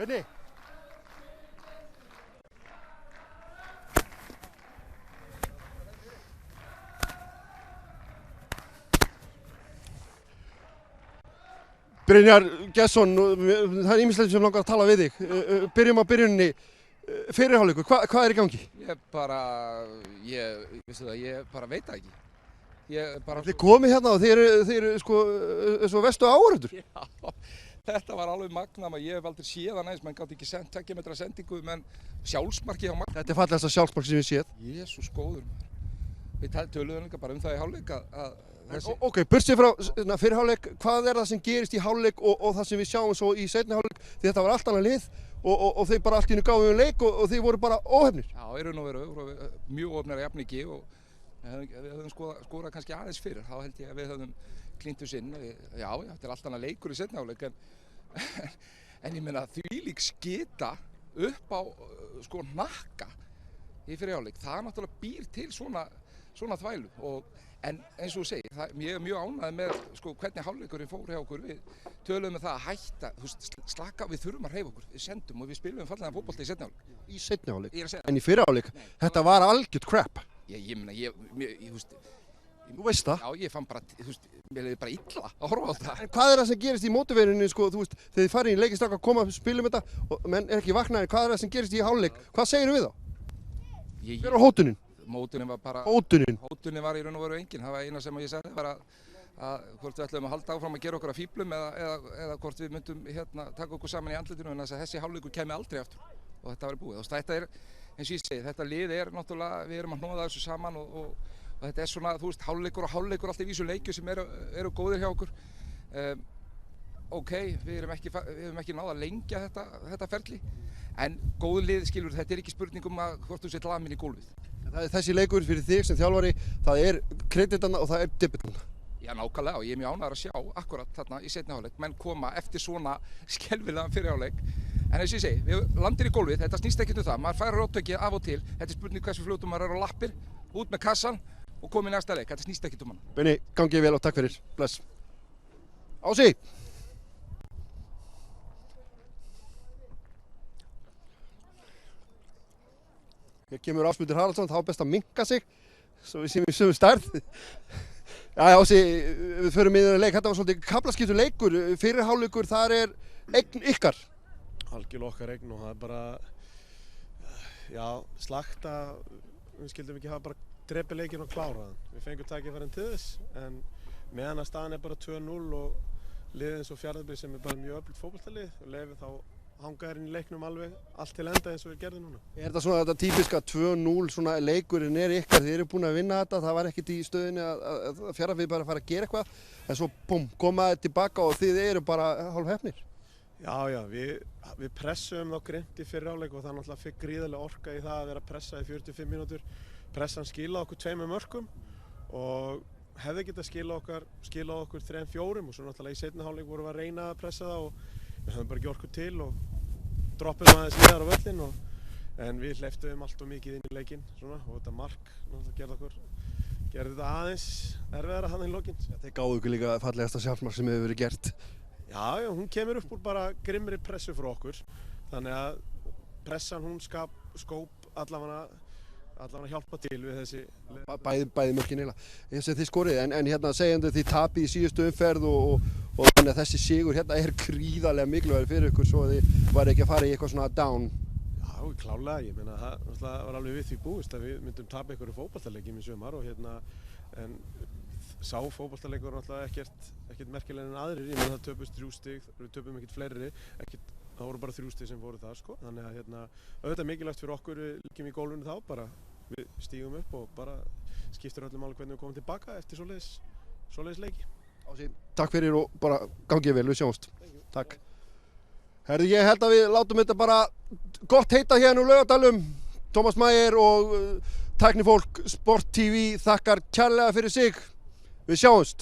Benni. Brynjar Gesson, það er ýmislegt sem langar að tala við þig. Byrjum á byrjunni. Fyrri hálfleikur, hvað er í gangi? Ég bara veit það ekki. Þið komið hérna og þið eru sko svo vestu áhorfendur. Já, þetta var alveg magnað, ég hef aldrei séð það næst, menn gátt ekki 2 metra sendingu, menn sjálfsmarkið á mark. Þetta er fallegasta sjálfsmark sem við séð. Jesús góður. Við töluðum líka bara það í hálfleik að þessi... Ok, burtséð frá fyrri hálfleik, hvað er það sem gerist í hálfleik og það sem við sjáum svo í seinni hálfleik? Því þetta var allt annað lið og þeir bara allt í einu gáfu leik og þeir voru bara óhefnir. Já, í raun og veru, mjög óhefnir jafningi og við höfum skorað kannski aðeins fyrir, þá held ég að við höfum klínt us inn. Já, þetta er allt annað leikur í seinni hálfleik en ég meina þvílík skita upp á sko hnakka í fyrri hálfleik, það náttúrulega býr til svona þvælu en eins og þú segir, ég er mjög ánægður með sko, hvernig hálfleikurinn fór hjá okkur. Við töluðum með það að hætta, slaka, við þurfum að hreyfa okkur, við sendum og við spilum fallegan fótbolta í seinni hálfleik. Í seinni hálfleik? En í fyrri hálfleik, þetta var algjört crap. Þú veist það? Já, ég fann bara, mér leiði bara illa að horfa á þetta. En hvað er það sem gerist í mótiverunni, sko, þú veist, þegar þið farið í leikistaka að koma að spilum þetta og menn er ekki vaknaðir, hvað er það sem gerist í hálfleik? Hvað segirðu við þá? Hver var hótunin? Mótunin var bara... Hótunin var í raun og veru engin. Það var eina sem ég sagði var að hvort við ætlum að halda áfram að gera okkur að fíblum eða hvort við myndum taka okkur saman í andlitinu en þess að þessi hálfleikur kæmi aldrei aftur og þetta var búið. Þetta er, eins og ég segi, þetta lið er náttúrulega, við erum að hnoða þessu saman og þetta er svona, þú veist, hálfleikur og hálfleikur alltaf í vísu leikju sem eru góðir hjá okkur. Ok, við höfum ekki náð að lengja þetta ferli en góð lið, skilur, þetta er ekki spurning að hvort þú sett lamin í gólfið. Það er þessi leikur fyrir þig sem þjálfari, það er kreditanna og það er debitanna. Já, nákvæmlega og ég er mjög ánægður að sjá akkurat þarna í seinni hálfleik, menn koma eftir svona skelfilegan fyrri hálfleik. En eins og ég segi, við landir í gólfið, þetta snýst ekkert það, maður fær róttöki af og til, þetta er spurning hversu fljótum maður er á lappir, út með kassan og komið í næsta leik, þetta snýst ekkert hann. Benni, gangið vel og takk fyrir, bless. Ási! Hér kemur Ásmundur Haraldsson, þá er best að minnka sig, svo við séum í sömu stærð. Já, Ási, við förum í leik, þetta var svolítið kaflaskiptur leikur, fyrri hálfleikur, þar er eign ykkar. Algjörlega okkar eign og það er bara, já, slakta, við skildum ekki hafa bara drepið leikinn og kláraðan. Við fengum tækifærin til þess, en meðan að staðan er bara 2-0 og liðið eins og Fjarðabyggð sem er bara mjög öflugt fótboltalið og leyfið þá hanga inn í leiknum alveg allt til enda eins og við gerðum núna. Er þetta svona þetta típiska 2-0 svona leikurinn er ykkar, þið eru búin að vinna þetta, það var ekkert í stöðunni að Fjarðabyggð bara fara að gera eitthvað, en svo komaði tilbaka og þið eru bara hálf hefnir? Já, við pressum þá grimmt í fyrri hálfleik og það náttúrulega fikk gríðarlega orka í það að vera að pressa í 45 mínútur. Pressan skilaði okkur 2 mörkum og hefði getað skilað okkur 3-4 og svo náttúrulega í seinni hálfleik vorum við að reyna að pressa það og við höfum bara ekki orku til og droppum aðeins niðar á völlinn en við hleyptum allt og mikið inn í leikinn svona og þetta mark náttúrulega gerði þetta aðeins erfiðara hann í lokinn. Þeir gáðu ykkur líka fallegasta sjálfsmark sem hefur verið gert. Já, hún kemur upp úr bara grimmri pressu frá okkur þannig að pressan hún skóp allavega hjálpa til við þessi bæði mörkin eiginlega. Ég sé þið skorið en hérna segjandi þið tapið í síðustu umferð og þannig að þessi sigur hérna er gríðarlega mikilvægur fyrir ykkur svo að þið var ekki að fara í eitthvað svona down. Já, klálega, ég meina það var alveg við því búist að við myndum tapa einhverju fótboltaleikjum í sumar og en sá fótboltaleikur náttúrulega ekkert merkilegri en aðrir, ég meina það töpust 3 stig, við töpum ekkert fleiri, það voru bara 3 stig sem voru það sko, þannig að auðvitað mikilvægt fyrir okkur við líkjum í gólfinu þá bara við stígum upp og bara skiptir öllum máli hvernig við komum tilbaka eftir svoleiðis leiki. Ási, takk fyrir og bara gangið vel, við sjáumst. Takk. Herðu, ég held að við látum þetta bara gott heita hérna úr Laugardalnum. Tómas Mægir og tæknifólk Sport TV þakkar kærlega fyrir sig. Við sjáumst.